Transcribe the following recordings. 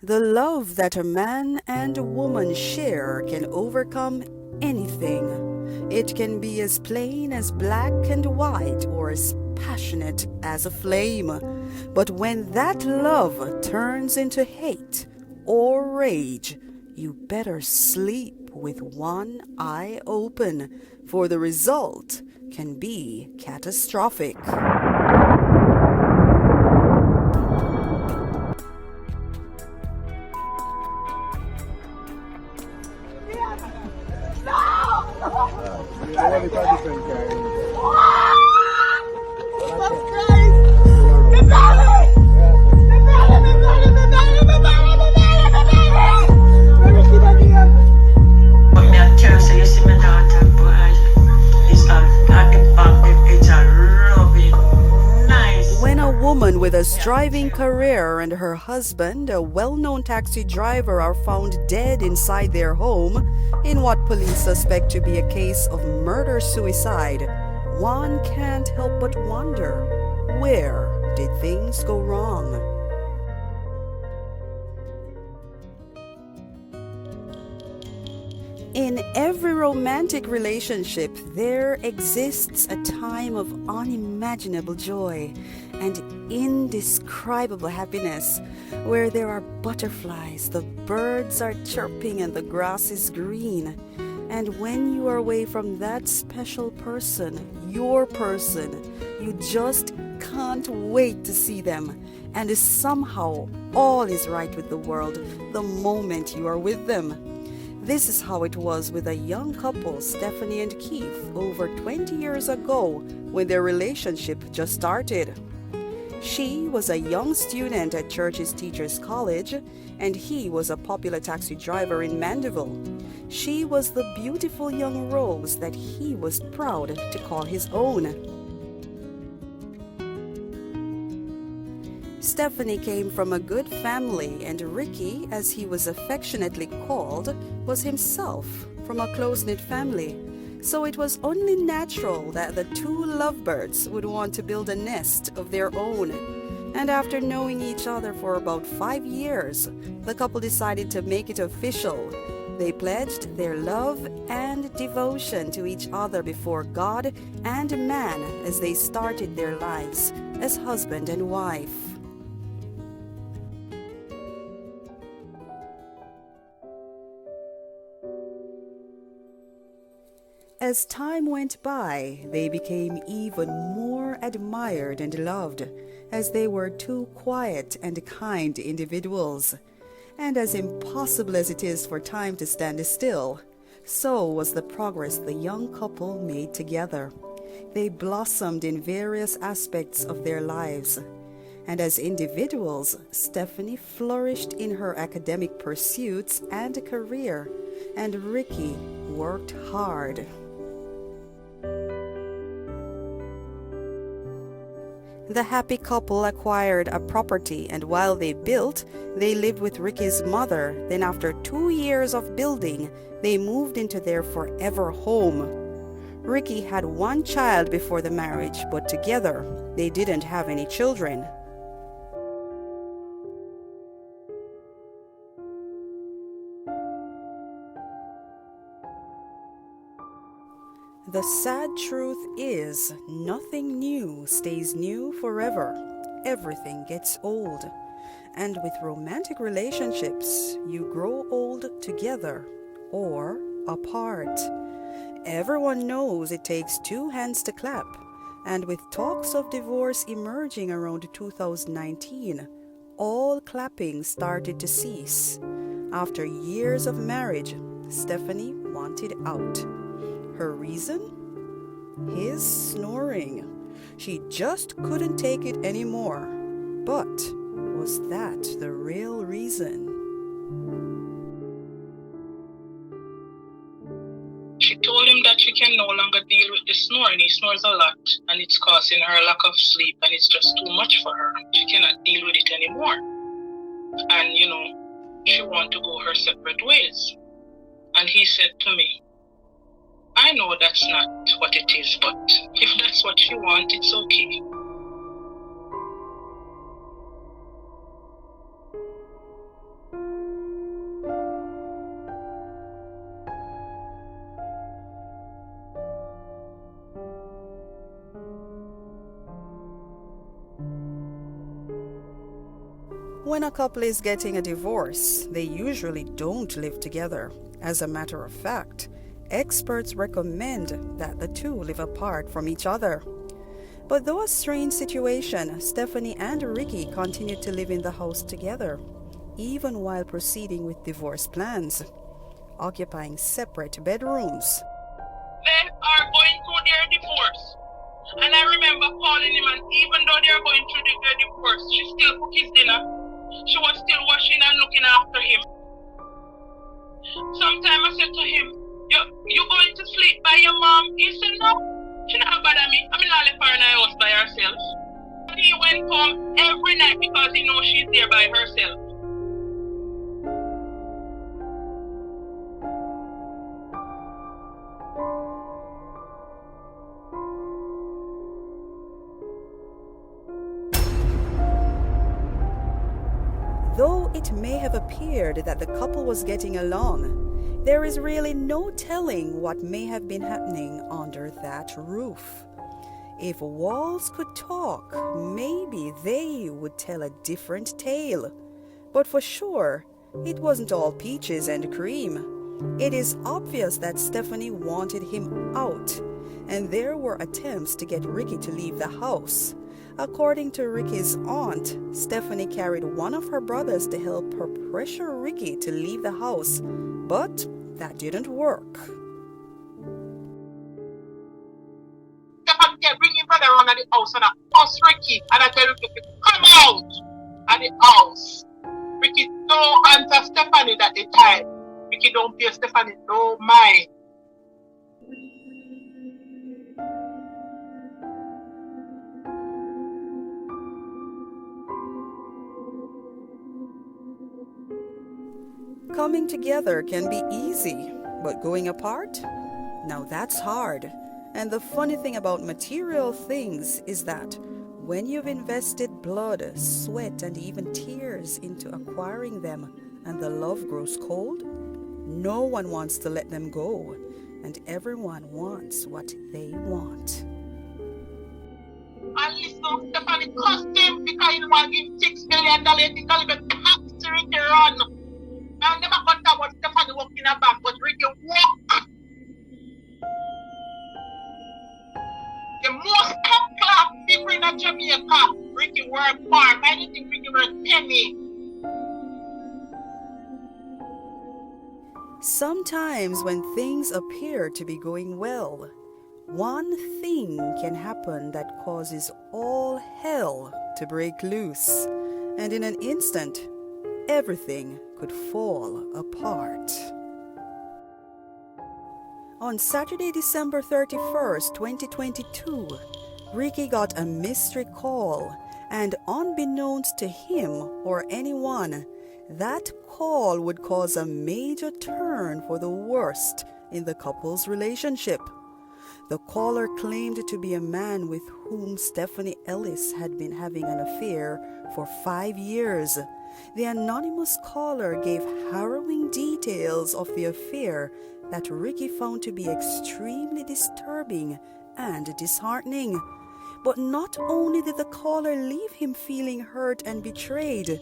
The love that a man and a woman share can overcome anything. It can be as plain as black and white or as passionate as a flame. But when that love turns into hate or rage, you better sleep with one eye open, for the result can be catastrophic. When a woman with a striving career and her husband, a well-known taxi driver, are found dead inside their home in what police suspect to be a case of murder-suicide, one can't help but wonder, where did things go wrong? In every romantic relationship, there exists a time of unimaginable joy and indescribable happiness, where there are butterflies, the birds are chirping, and the grass is green. And when you are away from that special person, your person, you just can't wait to see them. And somehow all is right with the world the moment you are with them. This is how it was with a young couple, Stephanie and Keith, over 20 years ago when their relationship just started. She was a young student at Church's Teachers College, and he was a popular taxi driver in Mandeville. She was the beautiful young rose that he was proud to call his own. Stephanie came from a good family, and Ricky, as he was affectionately called, was himself from a close-knit family. So it was only natural that the two lovebirds would want to build a nest of their own. And after knowing each other for about 5 years, the couple decided to make it official. They pledged their love and devotion to each other before God and man as they started their lives as husband and wife. As time went by, they became even more admired and loved, as they were two quiet and kind individuals. And as impossible as it is for time to stand still, so was the progress the young couple made together. They blossomed in various aspects of their lives. And as individuals, Stephanie flourished in her academic pursuits and career, and Ricky worked hard. The happy couple acquired a property, and while they built, they lived with Ricky's mother. Then after 2 years of building, they moved into their forever home. Ricky had one child before the marriage, but together they didn't have any children. The sad truth is, nothing new stays new forever. Everything gets old. And with romantic relationships, you grow old together or apart. Everyone knows it takes two hands to clap. And with talks of divorce emerging around 2019, all clapping started to cease. After years of marriage, Stephanie wanted out. Her reason? His snoring. She just couldn't take it anymore. But was that the real reason? She told him that she can no longer deal with the snoring. He snores a lot and it's causing her lack of sleep and it's just too much for her. She cannot deal with it anymore. And she wants to go her separate ways. And he said to me, I know that's not what it is, but if that's what you want, it's okay. When a couple is getting a divorce, they usually don't live together. As a matter of fact, experts recommend that the two live apart from each other. But though a strange situation, Stephanie and Ricky continued to live in the house together, even while proceeding with divorce plans, occupying separate bedrooms. They are going through their divorce. And I remember calling him, and even though they are going through their divorce, she still cooked his dinner. She was still washing and looking after him. Sometimes I said to him, you going to sleep by your mom? He said, no, she not bother me. I'm not left her in the house by herself. He went home every night because he knows she's there by herself. Though it may have appeared that the couple was getting along, there is really no telling what may have been happening under that roof. If walls could talk, maybe they would tell a different tale. But for sure, it wasn't all peaches and cream. It is obvious that Stephanie wanted him out, and there were attempts to get Ricky to leave the house. According to Ricky's aunt, Stephanie carried one of her brothers to help her pressure Ricky to leave the house, but that didn't work. Stephanie kept bringing brother around at the house and I asked Ricky, and I tell Ricky to come out at the house. Ricky don't answer Stephanie at the time. Ricky don't pay Stephanie no mind. Coming together can be easy, but going apart? Now that's hard. And the funny thing about material things is that when you've invested blood, sweat, and even tears into acquiring them and the love grows cold, no one wants to let them go, and everyone wants what they want. And listen, Stephanie cussed him because he want to give $6 million to Calvin tax to Ricky run. And never got that what Stephanie walk in a bank, but Ricky walk. The most top-class people in Jamaica, Ricky work hard. I didn't think Ricky work penny. Sometimes when things appear to be going well, one thing can happen that causes all hell to break loose, and in an instant, everything could fall apart. On Saturday, December 31st, 2022, Ricky got a mystery call, and unbeknownst to him or anyone, that call would cause a major turn for the worst in the couple's relationship. The caller claimed to be a man with whom Stephanie Ellis had been having an affair for 5 years. The anonymous caller gave harrowing details of the affair that Ricky found to be extremely disturbing and disheartening. But not only did the caller leave him feeling hurt and betrayed,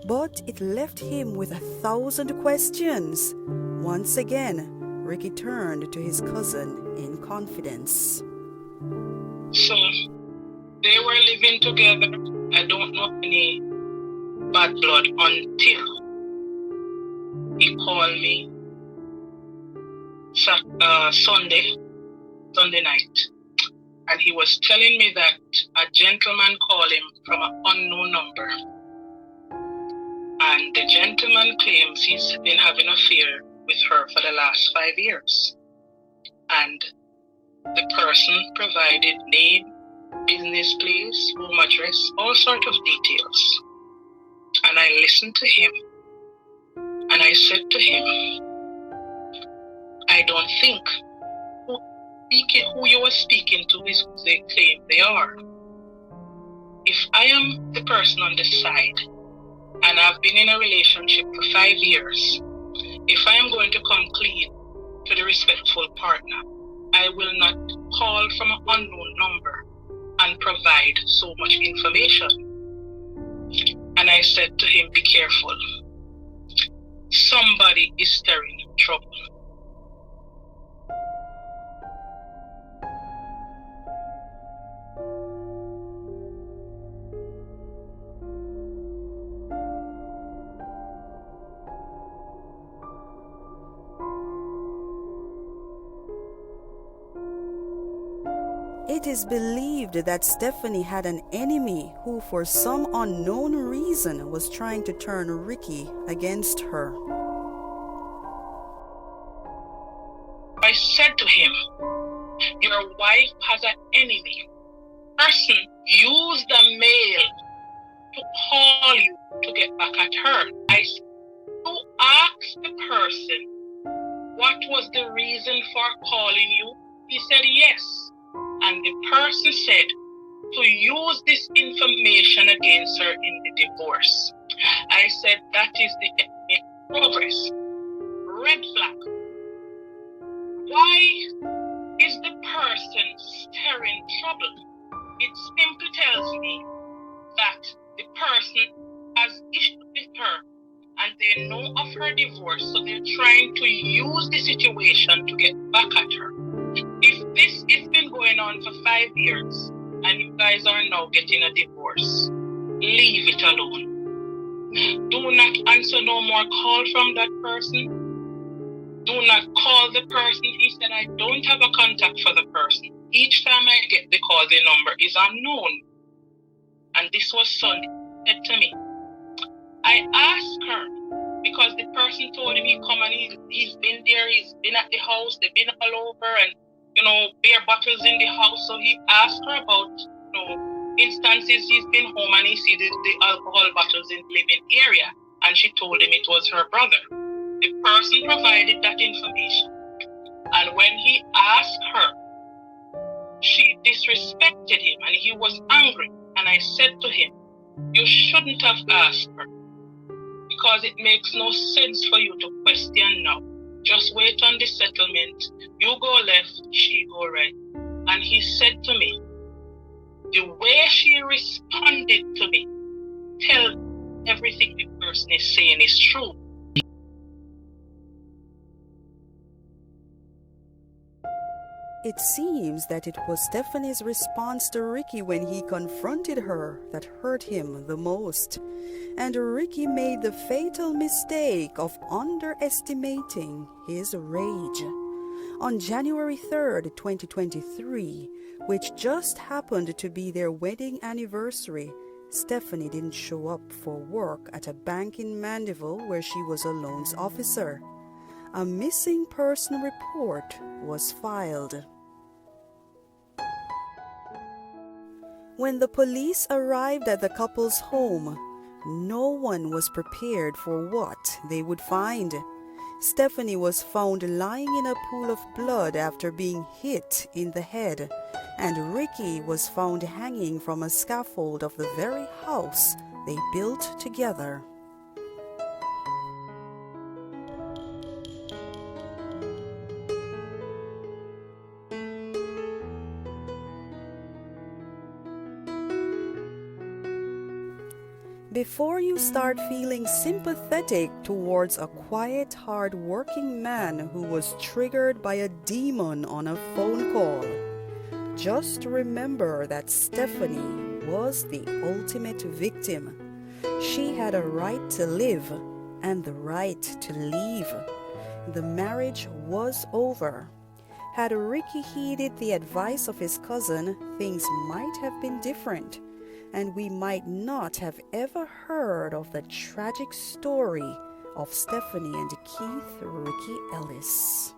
but it left him with 1,000 questions. Once again, Ricky turned to his cousin in confidence. So, they were living together. I don't know any bad blood until he called me Sunday night, and he was telling me that a gentleman called him from an unknown number, and the gentleman claims he's been having an affair with her for the last 5 years, and the person provided name, business place, home address, all sort of details. And I listened to him, and I said to him, I don't think who you are speaking to is who they claim they are. If I am the person on the side, and I've been in a relationship for 5 years, if I am going to come clean to the respectful partner, I will not call from an unknown number and provide so much information. And I said to him, be careful. Somebody is stirring trouble. It is believed that Stephanie had an enemy who, for some unknown reason, was trying to turn Ricky against her. I said to him, your wife has an enemy. Person used the mail to call you to get back at her. I said, you asked the person what was the reason for calling you. He said yes. And the person said to use this information against her in the divorce. I said that is the enemy of progress. Red flag. Why is the person stirring trouble? It simply tells me that the person has issues with her and they know of her divorce, so they're trying to use the situation to get back at her. If this has been going on for 5 years and you guys are now getting a divorce, leave it alone. Do not answer no more call from that person. Do not call the person. He said, I don't have a contact for the person. Each time I get the call, the number is unknown. And this was Sunday. He said to me, I asked her, because the person told him he come and he's been there, he's been at the house, they've been all over and, beer bottles in the house. So he asked her about, instances he's been home and he see the alcohol bottles in the living area. And she told him it was her brother. The person provided that information. And when he asked her, she disrespected him and he was angry. And I said to him, you shouldn't have asked her, because it makes no sense for you to question now. Just wait on the settlement. You go left, she go right. And he said to me, the way she responded to me, tell everything the person is saying is true. It seems that it was Stephanie's response to Ricky when he confronted her that hurt him the most. And Ricky made the fatal mistake of underestimating his rage. On January 3rd, 2023, which just happened to be their wedding anniversary, Stephanie didn't show up for work at a bank in Mandeville where she was a loans officer. A missing person report was filed. When the police arrived at the couple's home, no one was prepared for what they would find. Stephanie was found lying in a pool of blood after being hit in the head, and Ricky was found hanging from a scaffold of the very house they built together. Before you start feeling sympathetic towards a quiet, hard-working man who was triggered by a demon on a phone call, just remember that Stephanie was the ultimate victim. She had a right to live and the right to leave. The marriage was over. Had Ricky heeded the advice of his cousin, things might have been different, and we might not have ever heard of the tragic story of Stephanie and Keith Ricky Ellis.